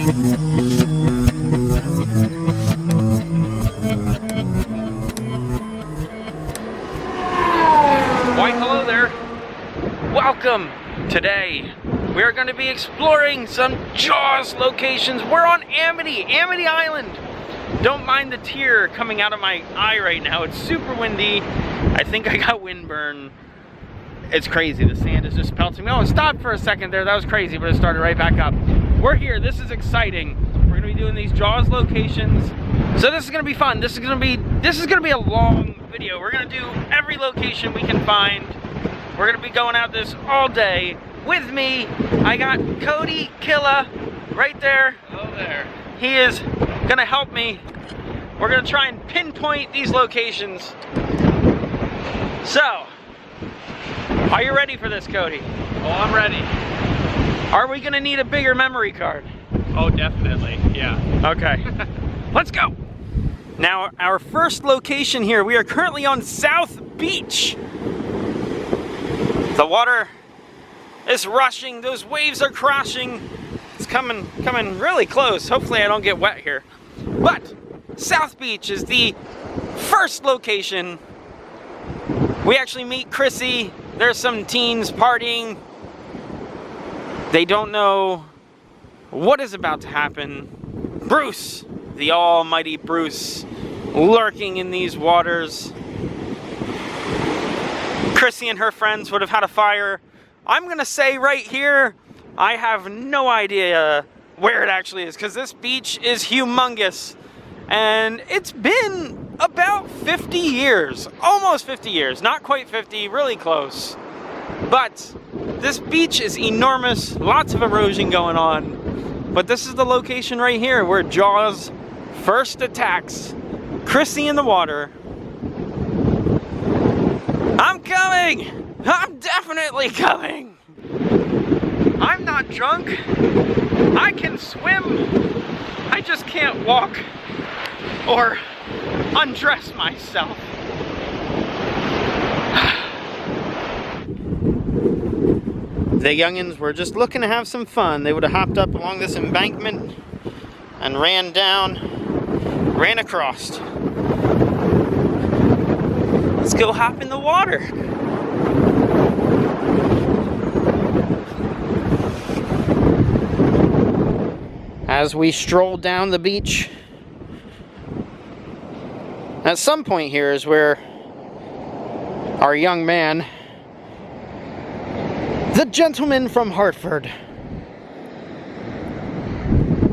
Why, hello there. Welcome. Today, we are going to be exploring some Jaws locations. We're on Amity Island. Don't mind the tear coming out of my eye right now. It's super windy. I think I got windburn. It's crazy. The sand is just pelting me. Oh, it stopped for a second there. That was crazy, but it started right back up. We're here. This is exciting. We're going to be doing these Jaws locations. So this is going to be fun. This is going to be a long video. We're going to do every location we can find. We're going to be going out this all day. With me, I got Codykilla right there. Hello there. He is going to help me. We're going to try and pinpoint these locations. So, are you ready for this, Cody? Oh, I'm ready. Are we going to need a bigger memory card? Oh, definitely. Yeah. Okay. Let's go. Now, our first location here, we are currently on South Beach. The water is rushing. Those waves are crashing. It's coming really close. Hopefully I don't get wet here. But South Beach is the first location. We actually meet Chrissy. There's some teens partying. They don't know what is about to happen. Bruce, the almighty Bruce, lurking in these waters. Chrissy and her friends would have had a fire. I'm gonna say right here, I have no idea where it actually is, because this beach is humongous. And it's been about 50 years, almost 50 years, not quite 50, really close. But this beach is enormous, lots of erosion going on. But this is the location right here where Jaws first attacks Chrissy in the water. I'm coming! I'm definitely coming! I'm not drunk. I can swim. I just can't walk or undress myself. The youngins were just looking to have some fun. They would have hopped up along this embankment and ran down, ran across. Let's go hop in the water. As we stroll down the beach, at some point here is where our young man, the gentleman from Hartford,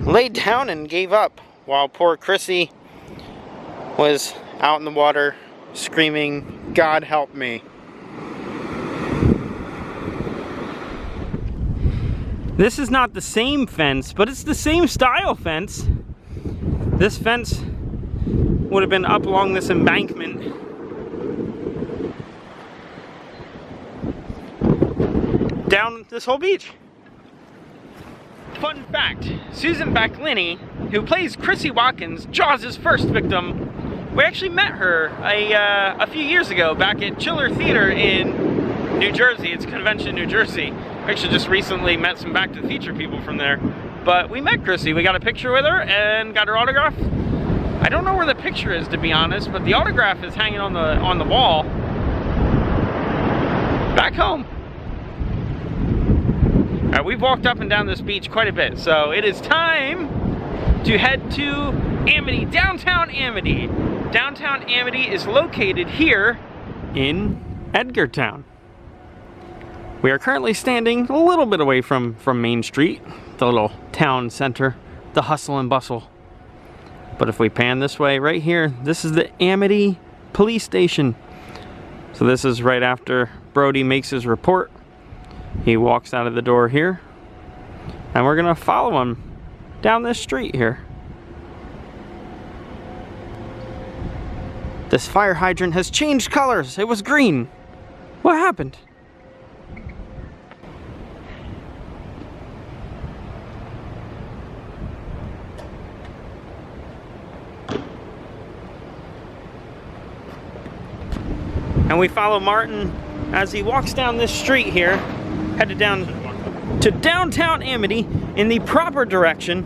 laid down and gave up while poor Chrissy was out in the water screaming, "God help me." This is not the same fence, but it's the same style fence. This fence would have been up along this embankment. Down this whole beach. Fun fact, Susan Backlini, who plays Chrissy Watkins, Jaws' first victim, we actually met her a few years ago back at Chiller Theater in New Jersey. It's a convention in New Jersey. We actually just recently met some Back to the Future people from there. But we met Chrissy. We got a picture with her and got her autograph. I don't know where the picture is, to be honest, but the autograph is hanging on the wall back home. All right, we've walked up and down this beach quite a bit, so it is time to head to Amity, downtown Amity. Downtown Amity is located here in Edgartown. We are currently standing a little bit away from Main Street, the little town center, the hustle and bustle. But if we pan this way, right here, this is the Amity Police Station. So this is right after Brody makes his report. He walks out of the door here, and we're gonna follow him down this street here. This fire hydrant has changed colors. It was green. What happened? And we follow Martin as he walks down this street here, headed down to downtown Amity in the proper direction.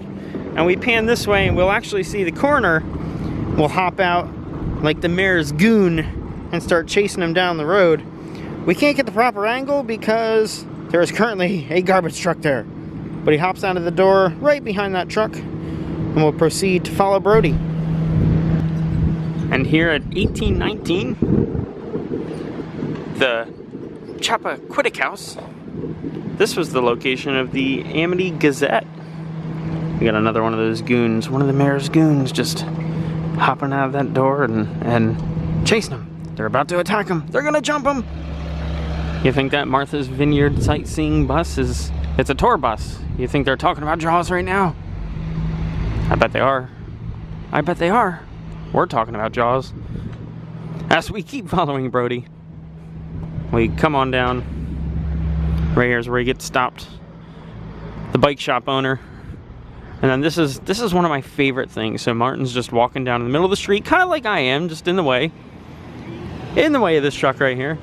and we pan this way, and we'll actually see the coroner will hop out like the mayor's goon and start chasing him down the road. We can't get the proper angle because there is currently a garbage truck there. But he hops out of the door right behind that truck, and we'll proceed to follow Brody. And here at 1819, the Chappaquiddick House, this was the location of the Amity Gazette. We got another one of those goons, one of the mayor's goons, just hopping out of that door and chasing him. They're about to attack him. They're gonna jump him. You think that Martha's Vineyard sightseeing bus it's a tour bus? You think they're talking about Jaws right now? I bet they are. I bet they are. We're talking about Jaws. As we keep following Brody, we come on down. Right here's where he gets stopped. The bike shop owner. And then this is one of my favorite things. So Martin's just walking down in the middle of the street, kind of like I am, just in the way of this truck right here.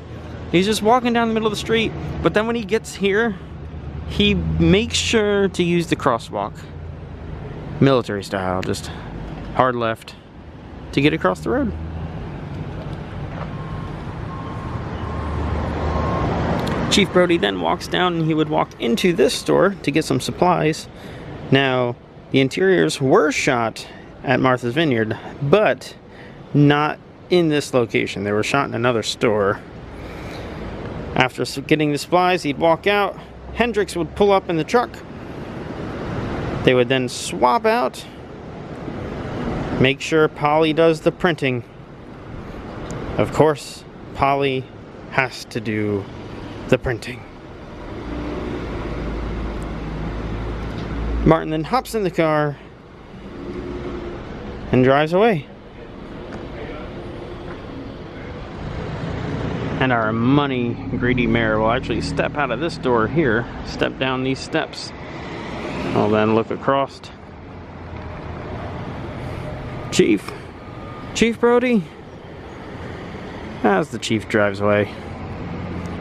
He's just walking down the middle of the street, but then when he gets here, he makes sure to use the crosswalk. Military style, just hard left to get across the road. Chief Brody then walks down, and he would walk into this store to get some supplies. Now, the interiors were shot at Martha's Vineyard, but not in this location. They were shot in another store. After getting the supplies, he'd walk out. Hendrix would pull up in the truck. They would then swap out. Make sure Polly does the printing. Of course, Polly has to do the printing. Martin then hops in the car and drives away. And our money greedy mayor will actually step out of this door here, step down these steps. I'll then look across. Chief Brody. As the chief drives away,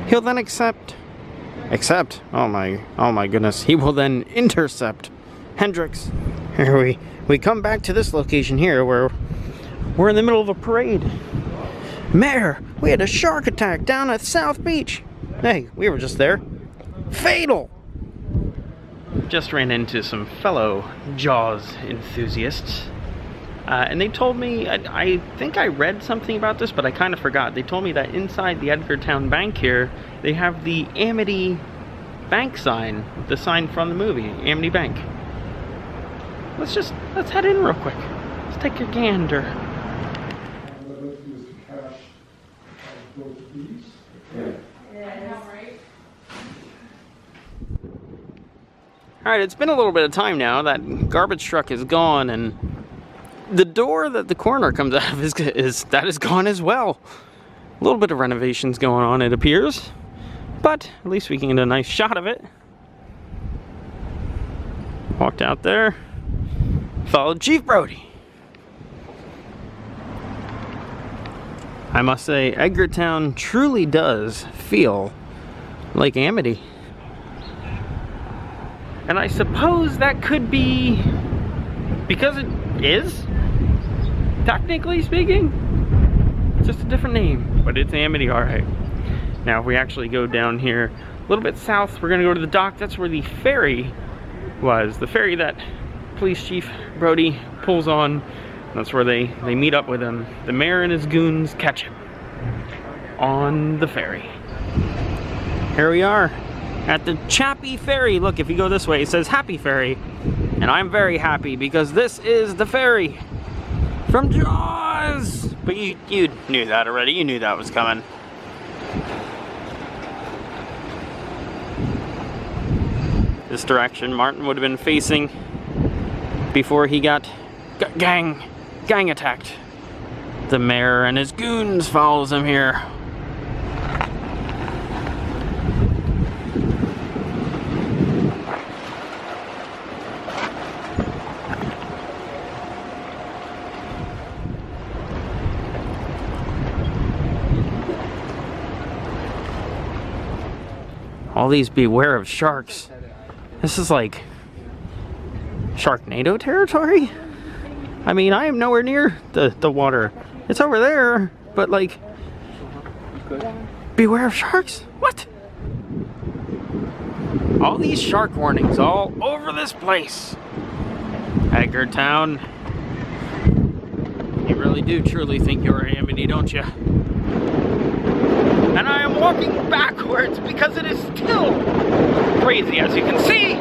he'll then accept. Oh my goodness. He will then intercept Hendrix. Here we come back to this location here where we're in the middle of a parade. Mayor, we had a shark attack down at South Beach. Hey, we were just there. Fatal! Just ran into some fellow Jaws enthusiasts. And they told me, I think I read something about this, but I kind of forgot. They told me that inside the Edgartown Bank here, they have the Amity Bank sign, the sign from the movie, Amity Bank. Let's head in real quick. Let's take a gander. Alright, it's been a little bit of time now. That garbage truck is gone, and the door that the coroner comes out of is gone as well. A little bit of renovations going on, it appears, but at least we can get a nice shot of it. Walked out there, followed Chief Brody. I must say, Edgartown truly does feel like Amity. And I suppose that could be because it is, technically speaking. It's just a different name, but it's Amity, alright. Now, if we actually go down here a little bit south, we're going to go to the dock. That's where the ferry was. The ferry that Police Chief Brody pulls on. That's where they meet up with him. The mayor and his goons catch him on the ferry. Here we are at the Chappie Ferry. Look, if you go this way, it says Happy Ferry. And I'm very happy because this is the ferry from Jaws. But you knew that already. You knew that was coming. This direction Martin would have been facing before he got gang attacked. The mayor and his goons follows him here. All these beware of sharks. This is like Sharknado territory? I mean, I am nowhere near the water. It's over there, but like, beware of sharks? What? All these shark warnings all over this place. Edgartown. You really do truly think you're Amity, don't you? And I am walking backwards because it is still crazy, as you can see.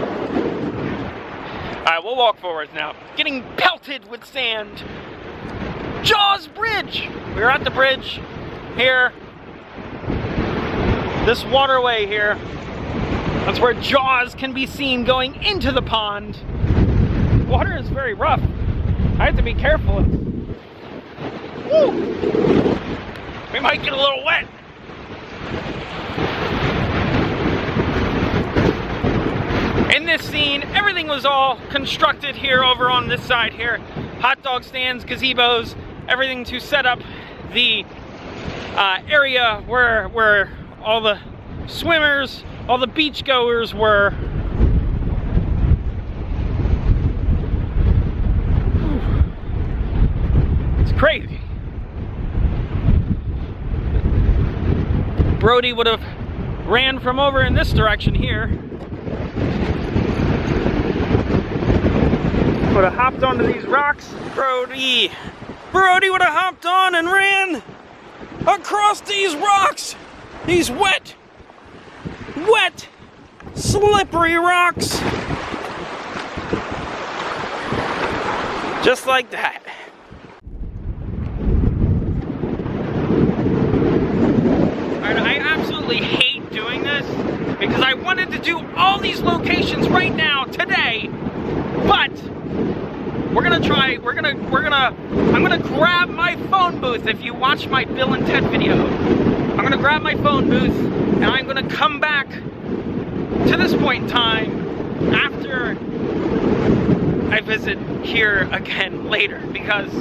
Alright, we'll walk forwards now. Getting pelted with sand. Jaws Bridge! We're at the bridge here. This waterway here. That's where Jaws can be seen going into the pond. The water is very rough. I have to be careful. Woo! We might get a little wet. In this scene, everything was all constructed here over on this side here. Hot dog stands, gazebos, everything to set up the area where all the swimmers, all the beachgoers were. It's crazy. Brody would have ran from over in this direction here. Would have hopped onto these rocks. Brody would have hopped on and ran across these rocks. These wet, slippery rocks. Just like that. And I absolutely hate doing this because I wanted to do all these locations right now, today, but I'm gonna grab my phone booth. If you watch my Bill and Ted video, I'm gonna grab my phone booth and I'm gonna come back to this point in time after I visit here again later, because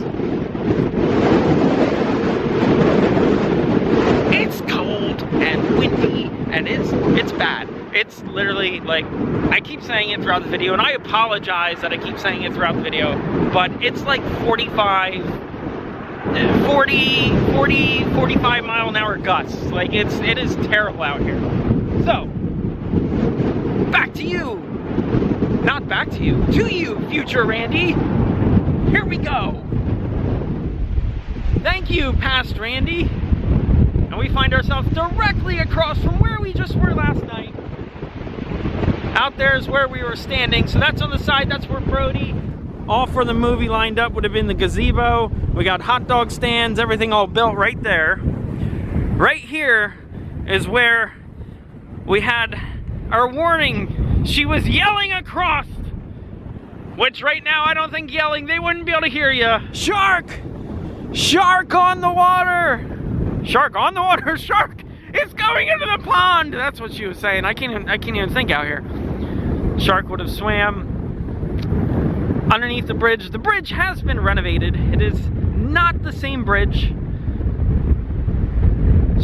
it's cold and windy and it's bad. It's literally like, I keep saying it throughout the video, and I apologize that I keep saying it throughout the video, but it's like 40, 45 mile an hour gusts. Like, it is terrible out here. So, back to you. Not back to you. To you, future Randy. Here we go. Thank you, past Randy. And we find ourselves directly across from where we just were last night. Out there is where we were standing, so that's on the side. That's where Brody, all for the movie lined up, would have been the gazebo. We got hot dog stands, everything all built right there. Right here is where we had our warning. She was yelling across, which right now I don't think yelling, they wouldn't be able to hear you. Shark! Shark on the water! Shark on the water, shark! It's going into the pond! That's what she was saying. I can't even think out here. Shark would have swam underneath the bridge. The bridge has been renovated. It is not the same bridge.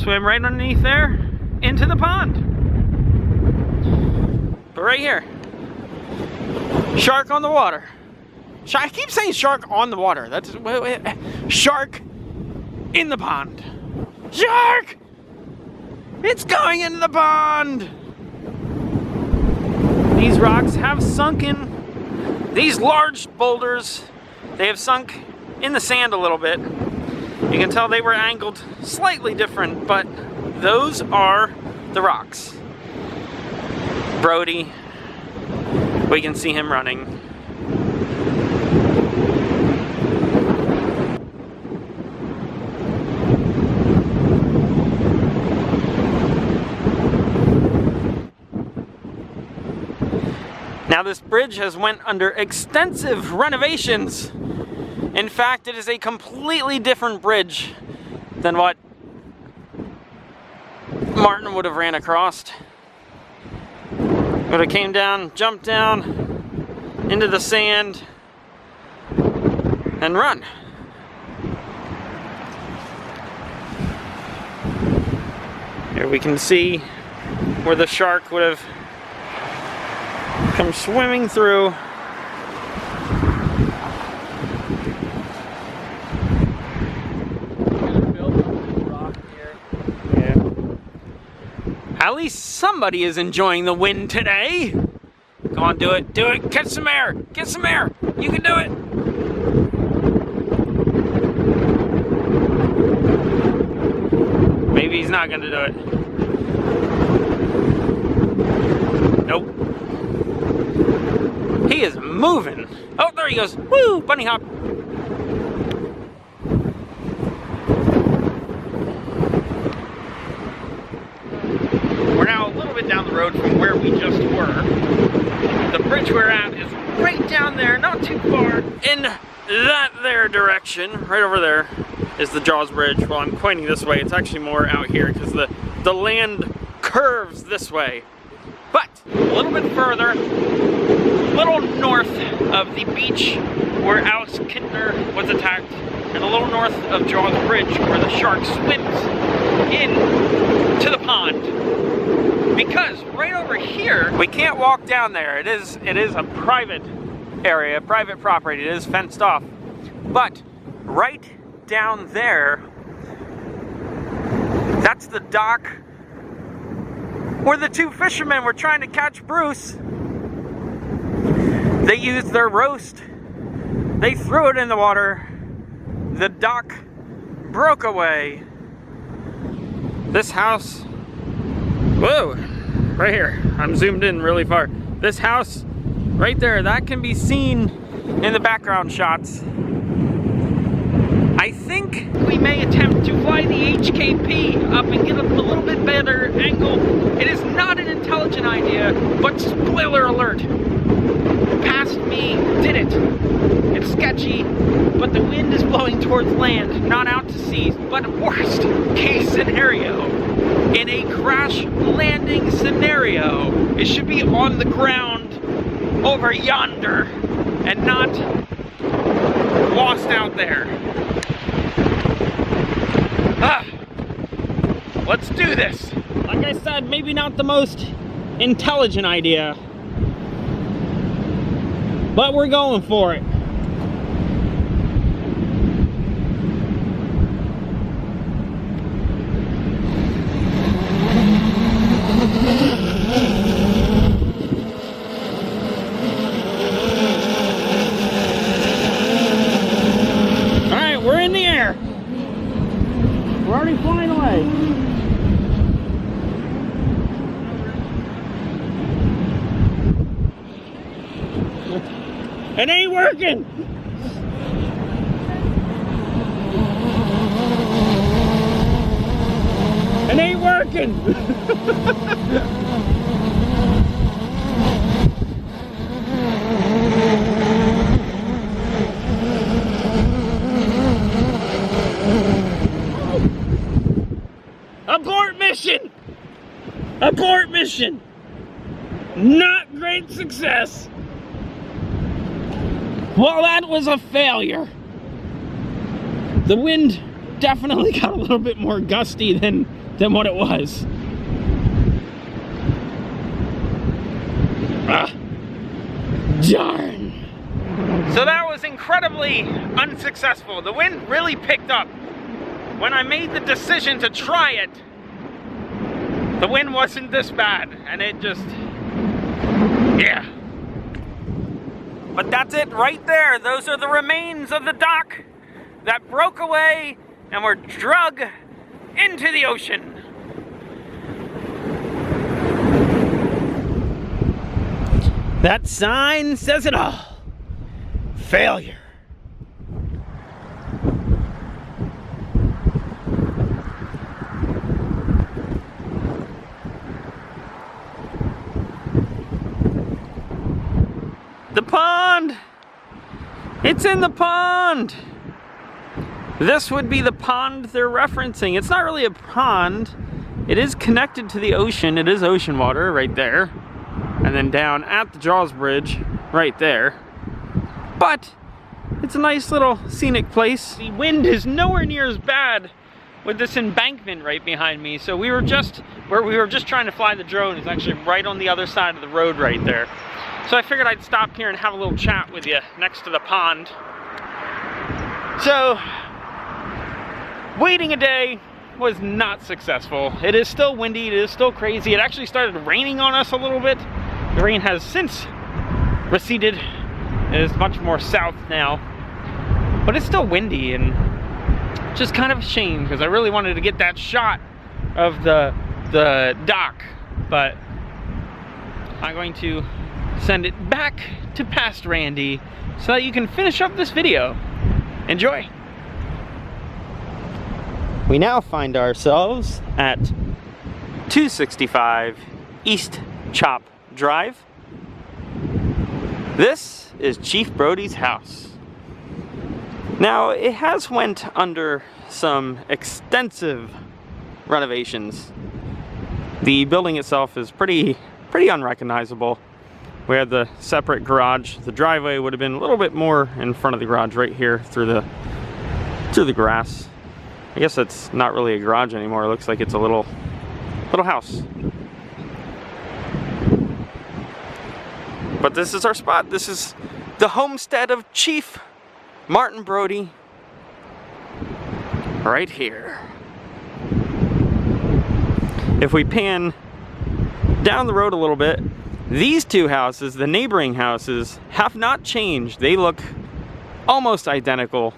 Swim right underneath there into the pond. But right here, shark on the water. I keep saying shark on the water. That's shark in the pond. Shark! It's going into the pond! These rocks have sunken. These large boulders, they have sunk in the sand a little bit. You can tell they were angled slightly different, but those are the rocks. Brody, we can see him running. Now this bridge has went under extensive renovations. In fact, it is a completely different bridge than what Martin would have ran across. Would have came down, jumped down into the sand and run. Here we can see where the shark would have come swimming through. least somebody is enjoying the wind today. Come on, do it, do it. Catch some air, get some air. You can do it. Maybe he's not gonna do it. Nope. He is moving. Oh, there he goes. Woo, bunny hop. We're now a little bit down the road from where we just were. The bridge we're at is right down there, not too far. In that there direction, right over there, is the Jaws Bridge. Well, I'm pointing this way. It's actually more out here because the land curves this way. But a little bit further, a little north of the beach where Alex Kintner was attacked, and a little north of Jaws Bridge where the shark swims in to the pond. Because right over here, we can't walk down there. It is a private area, private property. It is fenced off. But right down there, that's the dock where the two fishermen were trying to catch Bruce. They used their roast. They threw it in the water. The dock broke away. This house, whoa, right here. I'm zoomed in really far. This house right there, that can be seen in the background shots. I think we may attempt to fly the HKP up and get a little bit better angle. It is not an intelligent idea, but spoiler alert, past me did it. It's sketchy, but the wind is blowing towards land, not out to sea. But worst case scenario, in a crash landing scenario, it should be on the ground over yonder and not lost out there. Let's do this. Like I said, maybe not the most intelligent idea, but we're going for it. All right, we're in the air. We're already flying away. It ain't working. It ain't working. Abort mission. Abort mission. Not great success. Well, that was a failure. The wind definitely got a little bit more gusty than what it was. Darn. So that was incredibly unsuccessful. The wind really picked up. When I made the decision to try it, the wind wasn't this bad, and it just, yeah. But that's it right there. Those are the remains of the dock that broke away and were drug into the ocean. That sign says it all. Failure. The pond! It's in the pond! This would be the pond they're referencing. It's not really a pond. It is connected to the ocean. It is ocean water right there. And then down at the Jaws Bridge right there. But it's a nice little scenic place. The wind is nowhere near as bad with this embankment right behind me. So we were just, where we were just trying to fly the drone is actually right on the other side of the road right there. So I figured I'd stop here and have a little chat with you next to the pond. So, waiting a day, was not successful. It is still windy, it is still crazy. It actually started raining on us a little bit. The rain has since receded. It is much more south now. But it's still windy and just kind of a shame because I really wanted to get that shot of the dock. But I'm going to send it back to past Randy so that you can finish up this video. Enjoy. We now find ourselves at 265 East Chop Drive. This is Chief Brody's house. Now, it has went under some extensive renovations. The building itself is pretty unrecognizable. We had the separate garage. The driveway would have been a little bit more in front of the garage right here through the grass. I guess it's not really a garage anymore. It looks like it's a little house. But this is our spot. This is the homestead of Chief Martin Brody. Right here. If we pan down the road a little bit, these two houses, the neighboring houses, have not changed. They look almost identical.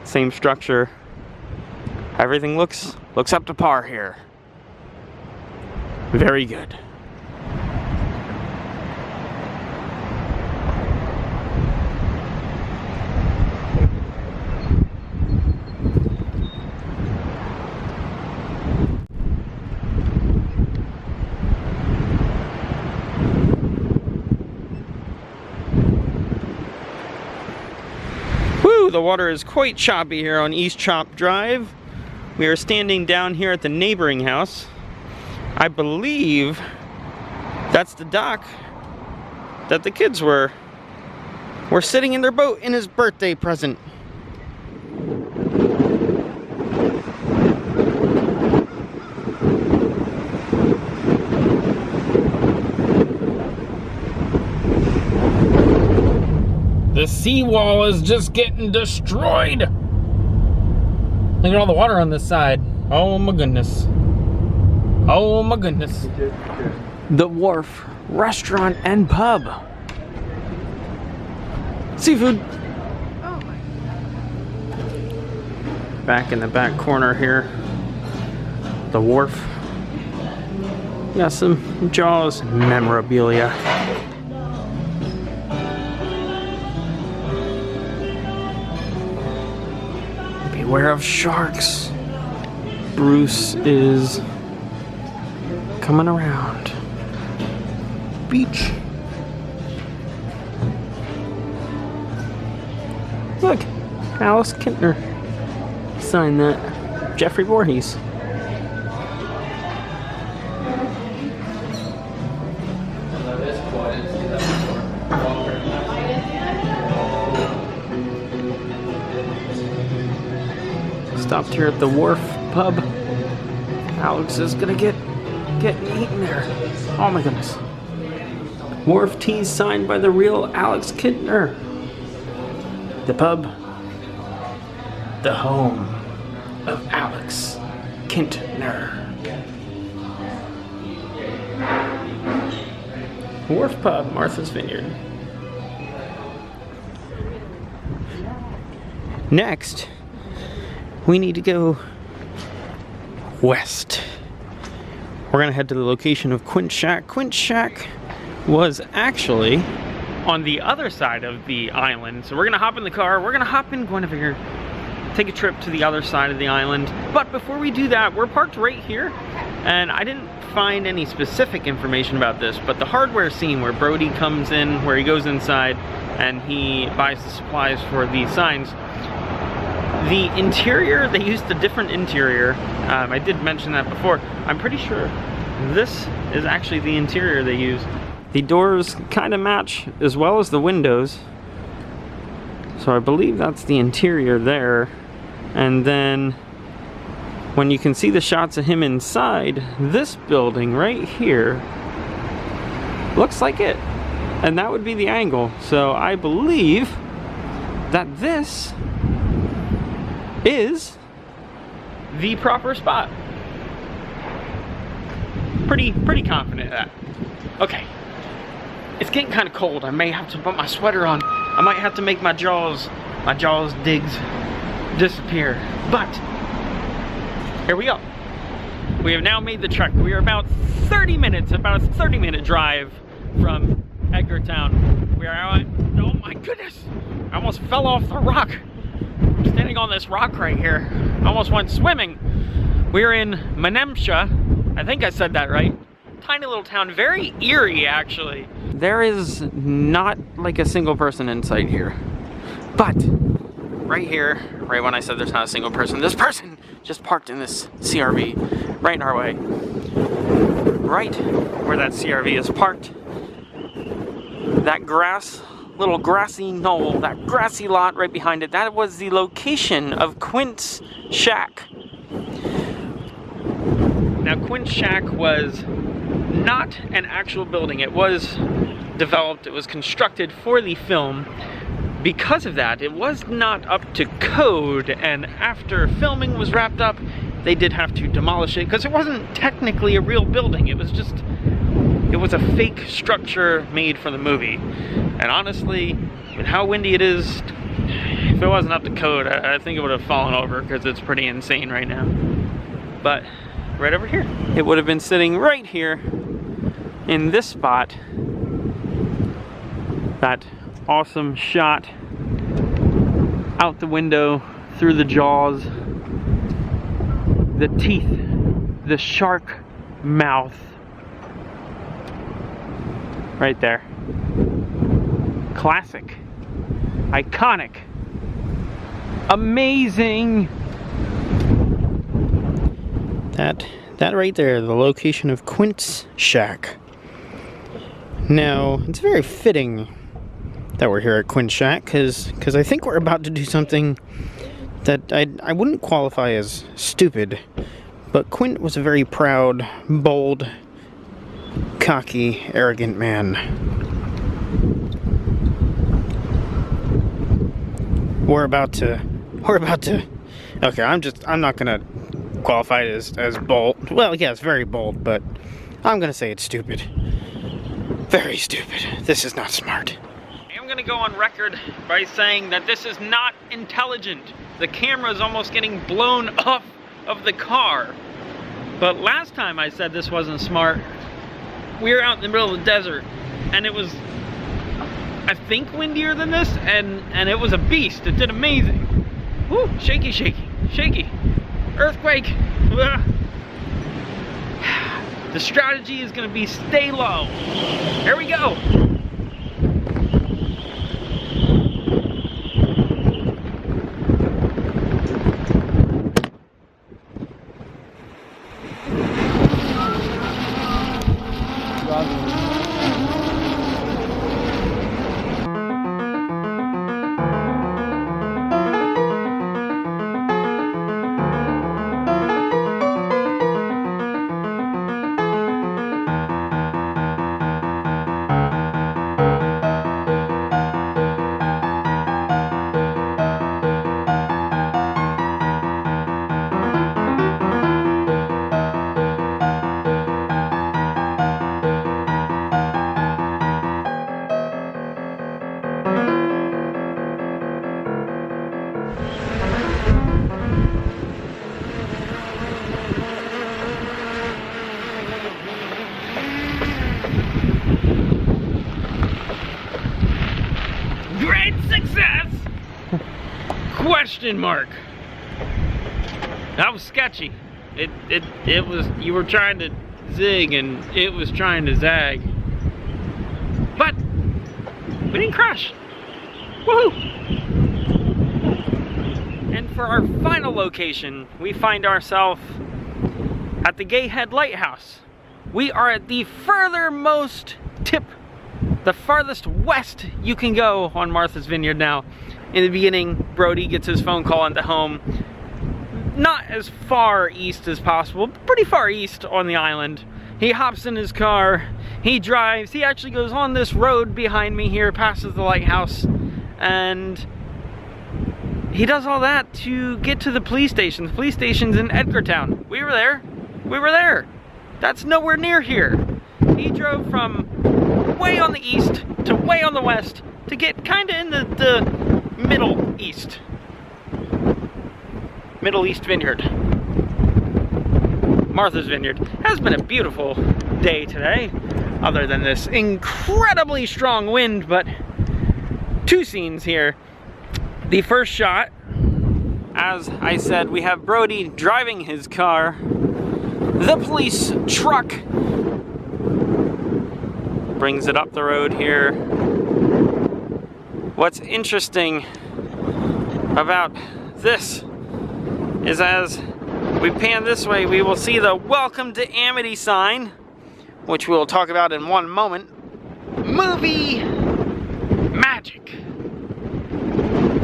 Same structure. Everything looks up to par here. Very good. Woo, the water is quite choppy here on East Chop Drive. We are standing down here at the neighboring house. I believe that's the dock that the kids were sitting in their boat in his birthday present. The seawall is just getting destroyed. Look at all the water on this side. Oh my goodness. Oh my goodness. The Wharf Restaurant and Pub. Seafood. Oh my. Back in the back corner here. The Wharf. Got some Jaws memorabilia. Beware of sharks. Bruce is coming around. Beach. Look, Alice Kintner signed that. Jeffrey Voorhees. Stopped here at the Wharf Pub. Alex is gonna get eaten there. Oh my goodness. Wharf teas signed by the real Alex Kintner. The pub. The home of Alex Kintner. Wharf Pub, Martha's Vineyard. Next, we need to go west. We're gonna head to the location of Quince Shack. Quince Shack was actually on the other side of the island. So we're gonna hop in the car, we're gonna hop in Guinevere, take a trip to the other side of the island. But before we do that, we're parked right here, and I didn't find any specific information about this, but the hardware scene where Brody comes in, where he goes inside and he buys the supplies for the signs. The interior, they used a different interior. I did mention that before. I'm pretty sure this is actually the interior they used. The doors kind of match as well as the windows. So I believe that's the interior there. And then when you can see the shots of him inside, this building right here looks like it. And that would be the angle. So I believe that this is the proper spot. Pretty confident of that. Okay, it's getting kind of cold. I may have to put my sweater on. I might have to make my jaws digs disappear. But here we go. We have now made the trek. We are about 30 minutes, about a 30-minute drive from Edgartown. We are out. Oh my goodness! I almost fell off the rock. I'm standing on this rock right here. I almost went swimming. We're in Menemsha. I think I said that right. Tiny little town, very eerie actually. There is not like a single person in sight here. But right here, right when I said there's not a single person, this person just parked in this CRV right in our way. Right where that CRV is parked, that little grassy knoll, that grassy lot right behind it, that was the location of Quince Shack. Now, Quince Shack was not an actual building. It was developed, it was constructed for the film. Because of that, it was not up to code, and after filming was wrapped up, they did have to demolish it because it wasn't technically a real building. It was a fake structure made for the movie. And honestly, with how windy it is, if it wasn't up to code, I think it would have fallen over because it's pretty insane right now. But right over here, it would have been sitting right here in this spot. That awesome shot out the window, through the jaws, the teeth, the shark mouth. Right there. Classic. Iconic. Amazing. That right there, the location of Quince Shack. Now, it's very fitting that we're here at Quince Shack, because I think we're about to do something that I wouldn't qualify as stupid, but Quint was a very proud, bold, cocky, arrogant man. We're about to, okay, I'm not gonna qualify it as bold. Well, yeah, it's very bold, but I'm gonna say it's stupid. Very stupid. This is not smart. I'm gonna go on record by saying that this is not intelligent. The camera is almost getting blown off of the car. But last time I said this wasn't smart, we were out in the middle of the desert, and it was, I think, windier than this, and it was a beast. It did amazing. Woo, shaky, shaky, shaky. Earthquake. Ugh. The strategy is gonna be stay low. Here we go. Question mark. That was sketchy. It was, you were trying to zig and it was trying to zag. But we didn't crash. Woohoo! And for our final location, we find ourselves at the Head Lighthouse. We are at the furthermost tip, the farthest west you can go on Martha's Vineyard now. In the beginning, Brody gets his phone call into home. Not as far east as possible, but pretty far east on the island. He hops in his car, he drives, he actually goes on this road behind me here, passes the lighthouse, and He does all that to get to the police station. The police station's in Edgartown. We were there. We were there. That's nowhere near here. He drove from way on the east to way on the west to get kind of in the Middle East. Middle East Vineyard. Martha's Vineyard. Has been a beautiful day today, other than this incredibly strong wind, but two scenes here. The first shot, as I said, we have Brody driving his car. The police truck brings it up the road here. What's interesting about this is as we pan this way, we will see the Welcome to Amity sign, which we'll talk about in one moment. Movie magic.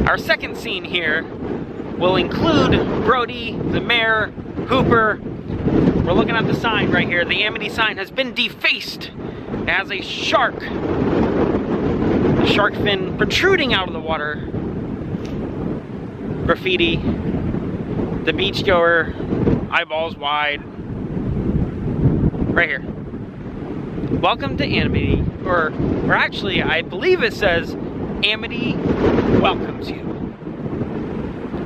Our second scene here will include Brody, the mayor, Hooper. We're looking at the sign right here. The Amity sign has been defaced. It has a shark fin protruding out of the water. Graffiti. The beachgoer, eyeballs wide. Right here. Welcome to Amity. Or actually, I believe it says Amity welcomes you.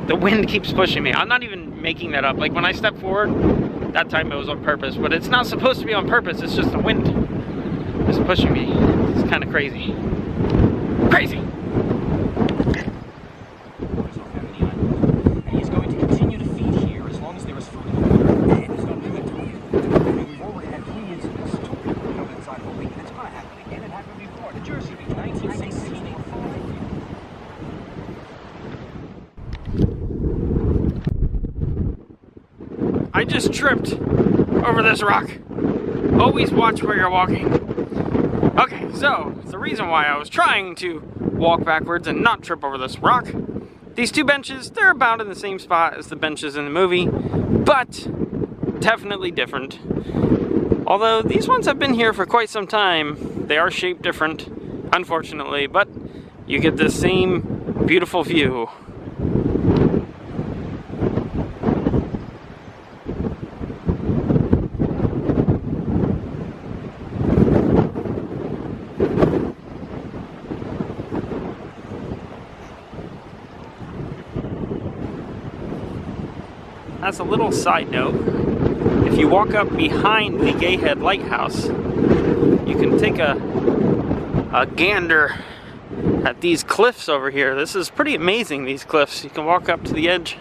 The wind keeps pushing me. I'm not even making that up. Like when I step forward, that time it was on purpose, but it's not supposed to be on purpose. It's just the wind is pushing me. It's kind of crazy. Crazy. He's going to continue to feed here as long as there is food. And there's no limit to it. We've already had 3 incidents. 2 people killed inside the week, and it's going to happen again. It happened before. New Jersey, 1916. I just tripped over this rock. Always watch where you're walking. Okay, so the reason why I was trying to walk backwards and not trip over this rock, these two benches, they're about in the same spot as the benches in the movie, but definitely different. Although these ones have been here for quite some time, they are shaped different, unfortunately, but you get the same beautiful view. As a little side note, if you walk up behind the Head Lighthouse, you can take a gander at these cliffs over here. This is pretty amazing, these cliffs. You can walk up to the edge.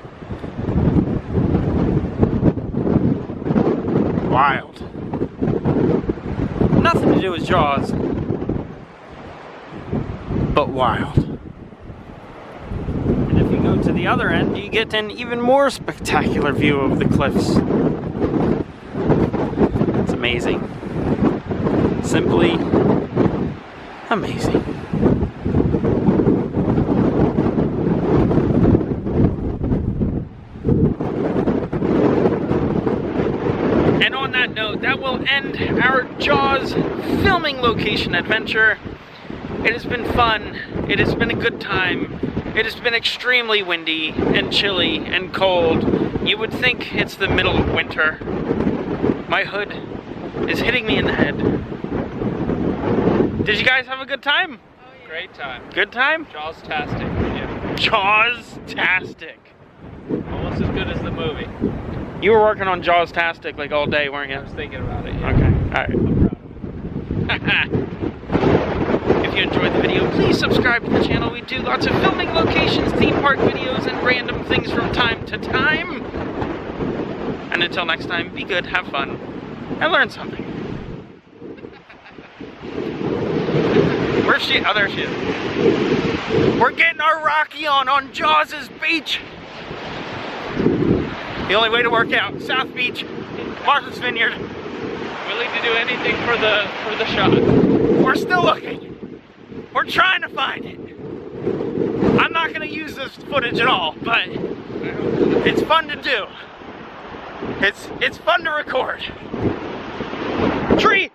Wild. Nothing to do with Jaws, but wild. If you go to the other end, you get an even more spectacular view of the cliffs. It's amazing. Simply amazing. And on that note, that will end our Jaws filming location adventure. It has been fun. It has been a good time. It has been extremely windy and chilly and cold. You would think it's the middle of winter. My hood is hitting me in the head. Did you guys have a good time? Oh, yeah. Great time. Good time? Jaws-tastic. Yeah. Jaws-tastic. Almost as good as the movie. You were working on Jaws-tastic like all day, weren't you? I was thinking about it. Yeah. Okay, alright. I'm proud of it. If you enjoyed the video, please subscribe to the channel. We do lots of filming locations, theme park videos, and random things from time to time. And until next time, be good, have fun, and learn something. Where's she? Oh, there she is. We're getting our Rocky on Jaws' beach. The only way to work out. South Beach, Martha's Vineyard. Willing to do anything for the shot. We're still looking. We're trying to find it. I'm not going to use this footage at all, but it's fun to do. It's fun to record. Tree!